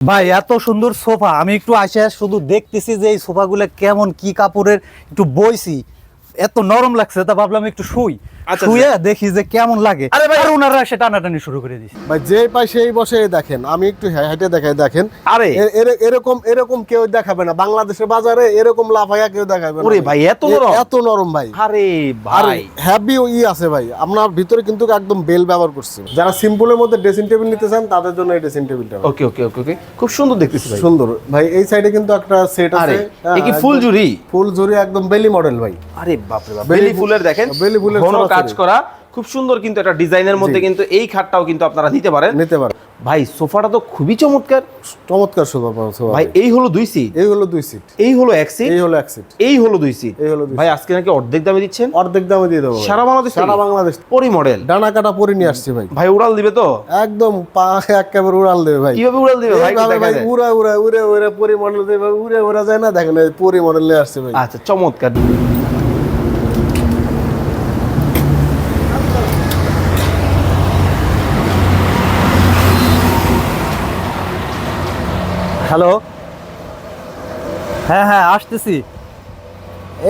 ভাই এত সুন্দর সোফা আমি একটু আসে শুধু দেখতেছি যে এই সোফাগুলো কেমন কি কাপড়ের একটু বইছি এত নরম লাগছে তা ভাবলাম একটু শুই শুয়ে দেখি যে কেমন লাগে আরে ভাই ওনারা এসে টানাটানি শুরু করে দিছে ভাই যে পাই সেই বসে দেখেন আমি একটু হেঁটে দেখাই দেখেন আরে এরকম কেউ দেখাবে না বাংলাদেশের বাজারে এরকম লাফাইয়া কেউ দেখাবে না ওরে ভাই এত নরম এত নরম ভাই আরে ভাই হ্যাভি আছে ভাই আপনার ভিতরে কিন্তু একদম বেল ব্যবহার করছে যারা সিম্পলের মধ্যে ড্রেসিং টেবিল নিতে চান তাদের জন্য এই ড্রেসিং টেবিলটা ওকে ওকে ওকে ওকে খুব সুন্দর দেখতেছি ভাই সুন্দর ভাই এই সাইডে কিন্তু একটা সেট আছে এই কি ফুল জুরি ফুল জুরি একদম বেলি মডেল ভাই আরে বাপ রে বাপ বেলি ফুলের দেখেন বেলি ফুলের ঘন কাজ করা খুব সুন্দর কিন্তু একটা ডিজাইনের মধ্যে কিন্তু এই খাটটাও কিন্তু আপনারা নিতে পারেন ভাই সোফাটা তো খুবই চমৎকার সোফা ভাই এই হলো 2 সিট এই হলো 2 সিট এই হলো 1 সিট এই হলো 1 সিট এই হলো 2 সিট ভাই আজকে নাকি অর্ধেক দামে দিচ্ছেন অর্ধেক দামে দিয়ে দেবো সারা বাংলাদেশ পরি মডেল ডানা কাটা পরি নিয়ে আসছে ভাই ভাই উড়াল দিবে তো একদম পা একেবারে উড়াল দেবে ভাই কিভাবে উড়াল দিবে ভাই ভাই উড়ে পরি মডেল দেবে উড়ে যায় না দেখেন পরি মডেল নিয়ে আসছে ভাই আচ্ছা চমৎকার হ্যালো হ্যাঁ হ্যাঁ আসতেছি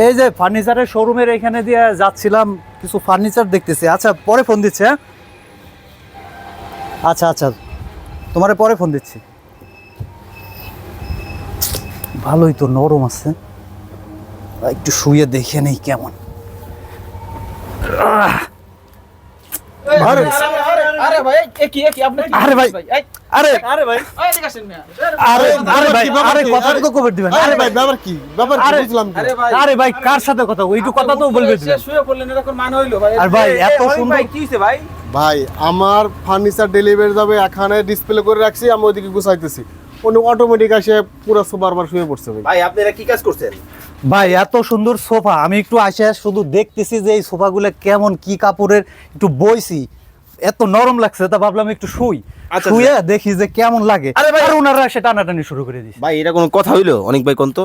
এই যে ফার্নিচারের শোরুমের এখানে দিয়ে যাচ্ছিলাম কিছু ফার্নিচার দেখতেছি আচ্ছা পরে ফোন দিচ্ছে হ্যাঁ আচ্ছা আচ্ছা তোমারে পরে ফোন দিচ্ছি ভালোই তো নরম আছে একটু শুয়ে দেখে নেই কেমন আরে ভাই কি আপনি আরে ভাই আরে আরে ভাই এদিকে আসেন না আরে আরে ভাই আরে কথা তো কভার দিবেন আরে ভাই ব্যাপার কি বুঝলাম কি আরে ভাই কার সাথে কথা ওইটু কথা তো বলবে দিবেন শুয়ে পড়লেন এরকম মান হইলো ভাই আর ভাই এত সুন্দর ভাই কি হইছে ভাই ভাই আমার ফার্নিচার ডেলিভারি যাবে এখানে ডিসপ্লে করে রাখছি আমি ওইদিকে গুছাইতেছি উনি অটোমেটিক আসে পুরো সোফার শুয়ে পড়ছে ভাই ভাই আপনারা কি কাজ করছেন ভাই এত সুন্দর সোফা আমি একটু আসে শুধু দেখতেছি যে এই সোফাগুলো কেমন কি কাপড়ের একটু বইছি এত নরম লাগছে তা ভাবলাম একটু শুই শুয়ে দেখি যে কেমন লাগে আর ওনারা এসে টানাটানি শুরু করে দিছে ভাই এটা কোনো কথা হইলো অনেক ভাই কোন তো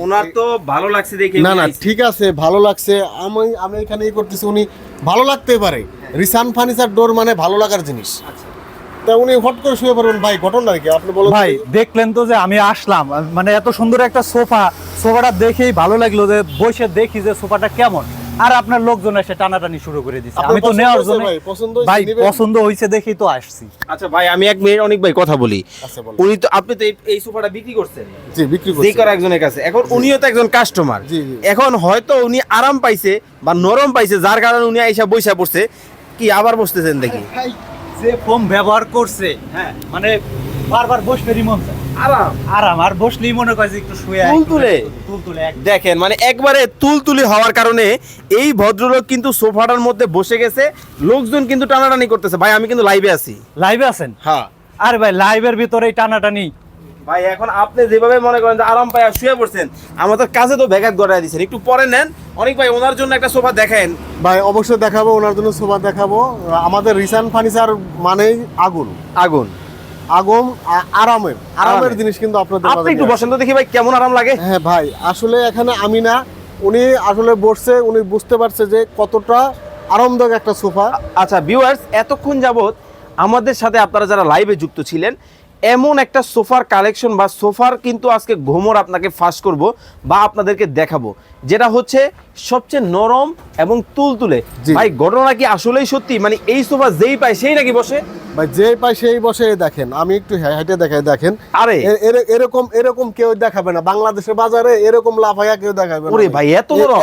ওনার তো ভালো লাগছে দেখে না ঠিক আছে ভালো লাগছে আমি এখানেই করতেছি উনি ভালো লাগতে পারে রিসান ফার্নিচার ডোর মানে ভালো লাগার জিনিস তা উনি হট করে শুয়ে পড়বেন ভাই ঘটনা কি আপনি বলুন ভাই দেখলেন তো যে আমি আসলাম মানে এত সুন্দর একটা সোফাটা দেখেই ভালো লাগলো যে বসে দেখি যে সোফাটা কেমন আর আপনার লোকজন এসে টানাটানি শুরু করে দিচ্ছে আমি তো নেওয়ার জন্য ভাই পছন্দ হয়েছে দেখেই তো আসছি আচ্ছা ভাই আমি এক মিনিট অনেক ভাই কথা বলি উনি তো আপনি তো এই সোফাটা বিক্রি করছেন জি বিক্রি করছি যে কার একজনের কাছে এখন উনিও তো একজন কাস্টমার এখন হয়তো উনি আরাম পাইছে বা নরম পাইছে যার কারণে উনি আইসা বইসা পড়ছে কি আবার বসতেছেন দেখি যে ফোম ব্যবহার করছে হ্যাঁ মানে বারবার বসলেই মন চায় আরাম আর বসলেই মনে করে যে একটু শুয়ে তুলতুলে দেখেন মানে একবারে তুলতুলে হওয়ার কারণে এই ভদ্রলোক কিন্তু সোফাটার মধ্যে বসে গেছে লোকজন কিন্তু টানাটানি করতেছে ভাই আমি কিন্তু লাইভে আছি লাইভে আছেন হ্যাঁ আরে ভাই লাইভের ভিতরেই টানাটানি ভাই এখন আপনি যেভাবে মনে করেন যে আরাম পায় শুয়ে পড়ছেন আমাদের কাছে তো ব্যাঘাত গড়ায় দিচ্ছেন একটু পরে নেন অনেক ভাই ওনার জন্য একটা সোফা দেখেন ভাই অবশ্যই দেখাবো ওনার জন্য সোফা দেখাবো আমাদের রিসান ফার্নিচার মানেই আগুন আরামের জিনিস কিন্তু আপনি একটু বসেন তো দেখি ভাই কেমন আরাম লাগে হ্যাঁ ভাই আসলে এখানে আমি না উনি আসলে বসছে উনি বুঝতে পারছে যে কতটা আরামদায়ক একটা সোফা আচ্ছা ভিউয়ার্স এতক্ষণ যাবত আমাদের সাথে আপনারা যারা লাইভে যুক্ত ছিলেন এমন একটা সোফার কালেকশন বা সোফার কিন্তু আজকে ঘুমর আপনাকে ফাঁস করব বা আপনাদেরকে দেখাবো যেটা হচ্ছে সবচেয়ে নরম এবং তুলতুলে ভাই ঘটনা কি আসলেই সত্যি মানে এই সোফা যেই পায় সেই নাকি বসে ভাই যে পাই সেই বসে দেখেন আমি একটু হেঁটে দেখাই দেখেন আরে এরকম কেউ দেখাবে না বাংলাদেশের বাজারে এরকম লাফাইয়া কেউ দেখাবে না ওরে ভাই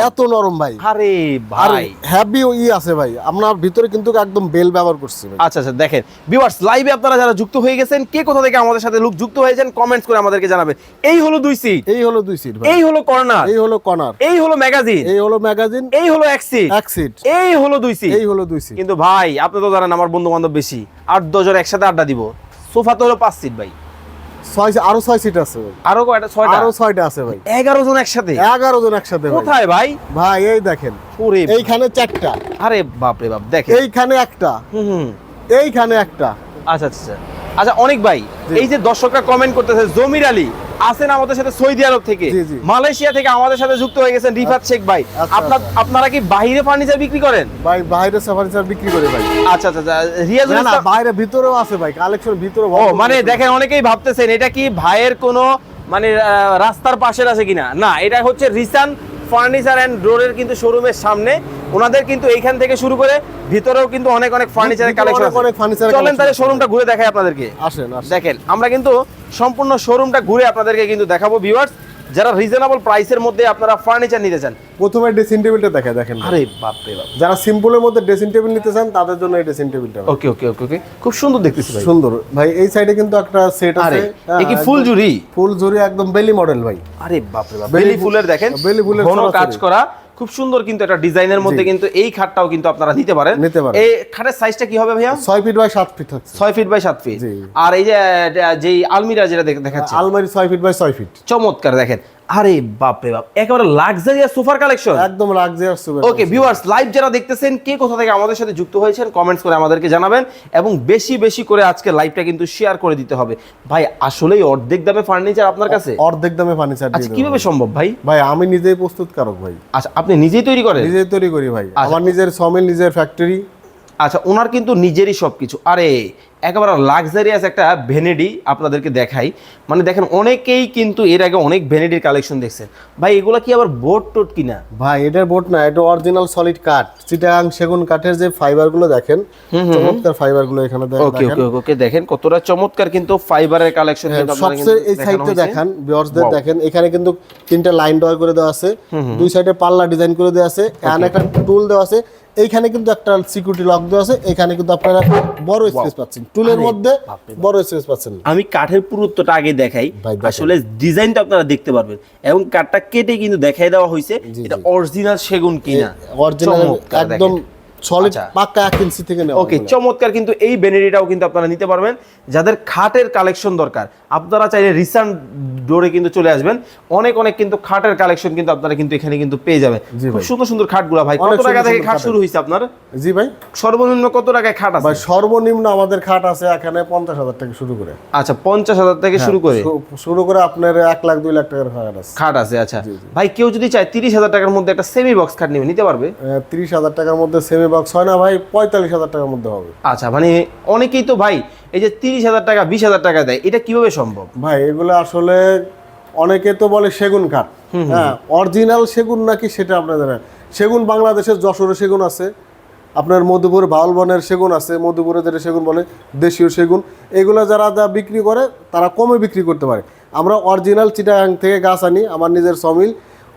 এত নরম ভাই আরে ভাই হ্যাভি আছে ভাই আপনার ভিতরে কিন্তু একদম বেল ব্যবহার করছে আচ্ছা আচ্ছা দেখেন ভিউয়ার্স লাইভে আপনারা যারা যুক্ত হয়ে গেছেন কে কোথা থেকে আমাদের সাথে লোক যুক্ত হয়েছেন কমেন্টস করে আমাদেরকে জানাবেন এই হলো 2 সিট এই হলো 2 সিট ভাই এই হলো কর্নার এই হলো কর্নার এই হলো ম্যাগাজিন এই হলো ম্যাগাজিন এই হলো 1 সিট এই হলো 2 সিট এই হলো 2 সিট কিন্তু ভাই আপনি তো জানেন আমার বন্ধু বান্ধব বেশি 8-10 জন একসাথে আড্ডা দিব সোফা তো হলো 5 সিট ভাই 6 সিট আছে ভাই আরো কয়টা 6টা আরো 6টা আছে ভাই 11 জন একসাথে 11 জন একসাথে কোথায় ভাই ভাই এই দেখেন ওরে এইখানে 4টা আরে বাপ রে বাপ দেখেন এইখানে একটা এইখানে একটা আচ্ছা আচ্ছা আচ্ছা অনেক ভাই এই যে দর্শকরা কমেন্ট করতেছে জমির আলী আছেন আমাদের সাথে সৌদি আরব থেকে, জি, জি। মালয়েশিয়া থেকে আমাদের সাথে যুক্ত হয়ে গেছেন রিফাত শেখ ভাই। আচ্ছা, আপনারা কি বাইরে ফার্নিচার বিক্রি করেন? ভাই বাইরে ফার্নিচার বিক্রি করে ভাই। আচ্ছা আচ্ছা আচ্ছা, রিয়াজুল না না, ইসলাম- বাইরে ভিতরেও আছে ভাই, কালেকশন ভিতরে ও মানে দেখেন অনেকেই ভাবতেছেন এটা কি ভাইয়ের কোনো মানে রাস্তার পাশের আছে কিনা, না এটা হচ্ছে রিসান ফার্নিচার এন্ড ডোরের কিন্তু শোরুমের সামনে। ওনাদের কিন্তু এইখান থেকে শুরু করে ভিতরেও কিন্তু অনেক অনেক ফার্নিচারের ভিতরে কালেকশন অনেক furniture এর চলেন তাহলে collection শোরুমটা ঘুরে দেখাই আপনাদেরকে। আসেন আসেন। দেখেন আমরা কিন্তু সম্পূর্ণ শোরুমটা ঘুরে আপনাদেরকে কিন্তু দেখাবো ভিউয়ার্স, যারা রিজনেবল প্রাইসের মধ্যে আপনারা ফার্নিচার নিতে চান। প্রথমে ড্রেসিং টেবিলটা দেখেন ভাই। আরে বাপ রে বাপ, যারা সিম্পলের মধ্যে ড্রেসিং টেবিল নিতে চান তাদের জন্য এই ড্রেসিং টেবিলটা ভাই। ওকে ওকে ওকে ওকে, খুব সুন্দর দেখতেছি ভাই। সুন্দর ভাই। এই সাইডে কিন্তু একটা সেট আরে আছে। হ্যাঁ, এ কি ফুল একদম জুরি? ফুল জুরি একদম বেলি মডেল ভাই। আরে বাপ রে বাপ, বেলি বেলি ফুলের দেখেন বেলি ফুলের ঘন সরাসরি। কাজ করা, খুব সুন্দর কিন্তু একটা ডিজাইনের মধ্যে কিন্তু এই খাটটাও কিন্তু আপনারা নিতে পারেন। নিতে পারেন। এই খাটের সাইজটা কি হবে ভাইয়া? 6 ফিট বাই 7 ফিট থাকছে। 6 ফিট বাই 7 ফিট। জি। আর এই যে যেই আলমিরা যেটা দেখাচ্ছে আলমারি 6 ফিট বাই 6 ফিট। চমৎকার দেখেন। আরে বাপ রে বাপ, একেবারে লাক্সারিয়াস সোফার কালেকশন। একদম luxurious super. Okay viewers, live যারা দেখতেছেন কে কোথা থেকে আমাদের সাথে যুক্ত হয়েছেন কমেন্টস করে আমাদেরকে জানাবেন, এবং বেশি বেশি করে আজকে লাইভটা কিন্তু শেয়ার করে দিতে হবে। ভাই আসলেই অর্ধেক দামে ফার্নিচার আপনার কাছে? অর্ধেক দামে ফার্নিচার আচ্ছা দিয়ে দেব। কিভাবে সম্ভব ভাই? ভাই আমি নিজেই প্রস্তুতকারক ভাই। আচ্ছা আপনি নিজেই তৈরি করেন? নিজেই তৈরি করি ভাই। আচ্ছা। আমার নিজের সমিল, নিজের ফ্যাক্টরি। আচ্ছা ওনার কিন্তু নিজেরই সবকিছু। আরে একেবারে লাক্সারিয়াস একটা ভ্যানিটি আপনাদেরকে দেখাই, মানে দেখেন অনেকেই কিন্তু এর আগে অনেক ভ্যানিটির কালেকশন দেখছেন। ভাই এগুলা কি আবার বোর্ড টোট কিনা? ভাই এটার বোর্ড না, এটা অরিজিনাল সলিড কাঠ, চিটাগাং সেগুন কাঠের যে ফাইবার গুলো দেখেন, চমৎকার ফাইবার গুলো এখানে ওকে ওকে ওকে, দেখেন কতটা চমৎকার কিন্তু ফাইবারের কালেকশন। সবচেয়ে এই সাইডটা দেখান ভিউয়ার্সদের, দেখেন এখানে কিন্তু তিনটা লাইন ড্র করে দেওয়া আছে, দুই সাইডে পাল্লা ডিজাইন করে দেওয়া আছে, এখানে একটা টুল দেওয়া আছে, এইখানে কিন্তু একটা সিকিউরিটি লক দেওয়া আছে, এখানে কিন্তু আপনারা বড় স্পেস পাচ্ছেন, টুলের মধ্যে বড় স্পেস পাচ্ছেন। আমি কাঠের পুরুত্বটা আগে দেখাই, ভাই দেখেন। আসলে ডিজাইনটা আপনারা দেখতে পারবেন, এবং কাঠটা কেটে কিন্তু দেখাই দেওয়া হয়েছে এটা অরিজিনাল সেগুন কিনা। অরিজিনাল চমৎকার একদম দেখেন। সলিড আচ্ছা। পাক্কা 1 ইঞ্চি থেকে নেওয়া। ওকে চমৎকার কিন্তু এই ভ্যানিটিটাও কিন্তু আপনারা নিতে পারবেন। যাদের খাটের কালেকশন দরকার আপনারা চাইলে রিসেন্ট ডোরে কিন্তু চলে আসবেন, অনেক অনেক কিন্তু খাটের কালেকশন কিন্তু আপনারা কিন্তু এখানে কিন্তু পেয়ে যাবেন। জি খুব ভাই। সুন্দর সুন্দর খাটগুলা ভাই, অনেক কত টাকা সুন্দর থেকে সুন্দর খাট খাট শুরু হয়েছে আপনার? জি ভাই। সর্বনিম্ন কত টাকায় খাট আছে? ভাই সর্বনিম্ন আমাদের খাট আছে এখানে 50,000 থেকে শুরু করে। আচ্ছা 50,000 থেকে শুরু করে শুরু করে আপনার 1 লাখ 2 লাখ টাকার খাট আছে। খাট আছে। আচ্ছা ভাই কেউ যদি চায় 30,000 টাকার মধ্যে একটা সেমি বক্স খাট নিবে, নিতে পারবে? 30,000 টাকার মধ্যে সেমি বক্স হয় না ভাই, 45,000 টাকার মধ্যে হবে। আচ্ছা মানে অনেকেই তো ভাই এই যে 30,000 টাকা 20,000 টাকা দেয়, এটা কিভাবে সম্ভব? ভাই এগুলো আসলে অনেকে তো বলে সেগুন কাঠ, হ্যাঁ অরিজিনাল সেগুন নাকি সেটা আপনাদের, সেগুন বাংলাদেশের যশোরে সেগুন আছে, আপনার মধুপুর বাউলবনের সেগুন আছে, মধুপুরে যেটা সেগুন বলে দেশীয় সেগুন, এগুলো যারা বিক্রি করে তারা কমে বিক্রি করতে পারে। আমরা অরিজিনাল চিটাগাং থেকে গাছ আনি, আমার নিজের সমিল,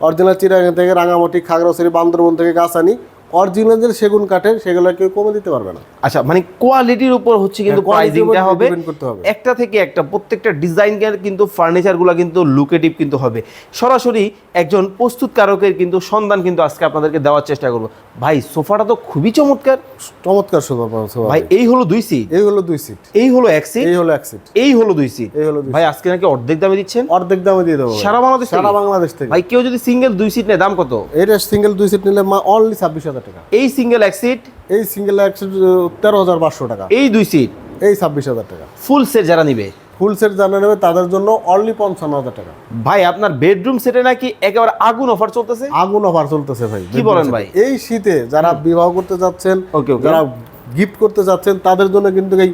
অরিজিনাল চিটাগাং থেকে রাঙামাটি, খাগড়াছড়ি, বান্দরবন থেকে গাছ আনি, অরিজিনাল যে সেগুন কাঠের, সেগুলো কেউ কমে দিতে পারবে না। আচ্ছা মানে কোয়ালিটির উপর হচ্ছে কিন্তু হ্যাঁ, quality প্রাইসিংটা উপর হবে depend করতে হবে। একটা থেকে একটা, প্রত্যেকটা ডিজাইনের কিন্তু ফার্নিচারগুলো কিন্তু লুকেটিভ কিন্তু হবে। সরাসরি একজন প্রস্তুতকারকের কিন্তু সন্ধান কিন্তু আজকে আপনাদেরকে দেওয়ার চেষ্টা করব। ভাই সোফাটা তো খুবই চমৎকার, চমৎকার সোফা ভাই এই হলো 2 সিট, এই হলো 2 সিট, এই হলো 1 সিট, এই হলো 1 সিট, এই হলো 2 সিট। এই হলো 2 ভাই আজকে নাকি অর্ধেক দামে দিচ্ছেন? অর্ধেক দামে দিয়ে দেবো ভাই। সারা বাংলাদেশ থেকে? সারা বাংলাদেশ থেকে। ভাই কেউ যদি সিঙ্গেল 2 সিট নেয় দাম কত? এটা সিঙ্গেল 2 সিট নিলে অনলি 26,000 টাকা। এই সিঙ্গেল 1 সিট, এই সিঙ্গেল 1 সিট 13,500 টাকা। এই 2 সিট, এই 26,000 টাকা। ফুল সেট যারা নিবে, ফুল সেট জানা নেবে তাদের জন্য অনলি 55,000 টাকা। ভাই আপনার বেডরুম সেটে নাকি একেবারে আগুন অফার চলতেছে? আগুন অফার চলতেছে ভাই। কি বলেন ভাই? এই শীতে যারা বিবাহ করতে যাচ্ছেন, Okay, okay. যারা গিফট করতে যাচ্ছেন, তাদের জন্য কিন্তু এই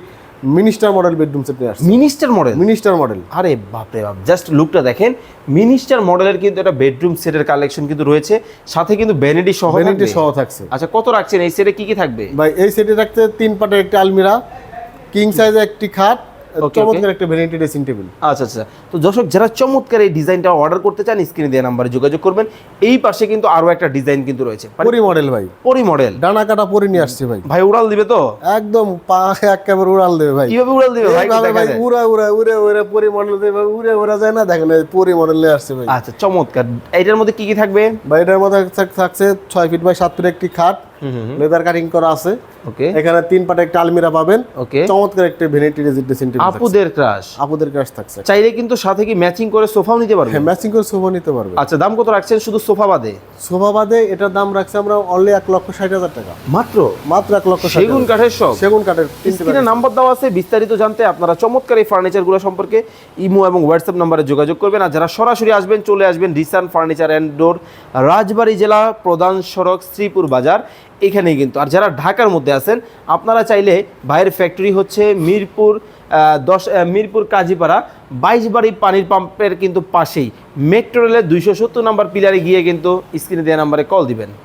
মিনিস্টার মডেল বেডরুম সেট নিয়ে আসছে। Minister model? Minister model. আরে বাপরে বাপ, জাস্ট লুকটা দেখেন। মিনিস্টার মডেলের কিন্তু একটা বেডরুম সেটের কালেকশন কিন্তু রয়েছে, সাথে কিন্তু ভ্যানিটি সহ ভ্যানিটি থাকবে। সহ থাকছে। আচ্ছা কত রাখছেন এই সেটে, কি কি থাকবে? ভাই এই সেটে রাখতে 3 পাটের একটা আলমিরা, কিং সাইজের একটি খাট, Okay, চমৎকার একটা ভ্যানিটি ড্রেসিং টেবিল। আচ্ছা আচ্ছা, তো দর্শক যারা চমৎকার এই ডিজাইনটা অর্ডার করতে চান স্ক্রিনে দেওয়া নাম্বারে যোগাযোগ করবেন। এই পাশে কিন্তু আরো একটা ডিজাইন কিন্তু রয়েছে, পরি মডেল ভাই, পরি মডেল। ডানা কাটা পরি নিয়ে আসছে ভাই। ভাই উড়াল দিবে তো? একদম পা একেবারে উড়াল দেবে ভাই। কিভাবে উড়াল দিবে ভাই? এইভাবে দেখা ভাই যায়। উড়া উড়া উড়ে উড়ে পরি মডেল দেবে, উড়ে উড়া যায় না, দেখেন এই পরি মডেল নিয়ে আসছে ভাই। আচ্ছা চমৎকার। এটার মধ্যে কি কি থাকবে? ভাই এটার মধ্যে থাকছে 6 ফিট বাই 7 ফিট একটি খাট, লেদার কাটিং করা আছে। ওকে এখানে 3 পাটে একটা আলমিরা পাবেন। ওকে চমৎকার একটা ভ্যানিটি ড্রেসিং টেবিল থাকছে। আপুদের ক্রাশ আপুদের কাছ থাকছে। চাইলে কিন্তু সাথে কি ম্যাচিং করে সোফাও নিতে পারবে। হ্যাঁ, ম্যাচিং করে সোফা নিতে পারবে। আচ্ছা দাম কত রাখছেন শুধু সোফা বাদে? সোফা বাদে এটার দাম রাখছি আমরা অনলি 1,60,000 টাকা। মাত্র মাত্র 1,60,000 সেগুন কাঠের সব। সেগুন কাঠের স্ক্রিনে নাম্বার দেওয়া আছে, বিস্তারিত জানতে আপনারা চমৎকার এই ফার্নিচারগুলো সম্পর্কে ইমো এবং হোয়াটসঅ্যাপ নাম্বারে যোগাযোগ করবেন। আর যারা সরাসরি আসবেন চলে আসবেন রিসান ফার্নিচার অ্যান্ড ডোর, রাজবাড়ী জেলা, প্রধান সড়ক, শ্রীপুর বাজার এখানেই কিন্তু। আর যারা ঢাকার মধ্যে আছেন আপনারা চাইলে ভাইয়ের ফ্যাক্টরি হচ্ছে মিরপুর কাজীপাড়া 22 বাড়ি পানির পাম্পের কিন্তু পাশেই মেট্রো রেলের 270 নম্বর পিলারে গিয়ে কিন্তু স্ক্রিনে দেওয়া নাম্বারে কল দিবেন।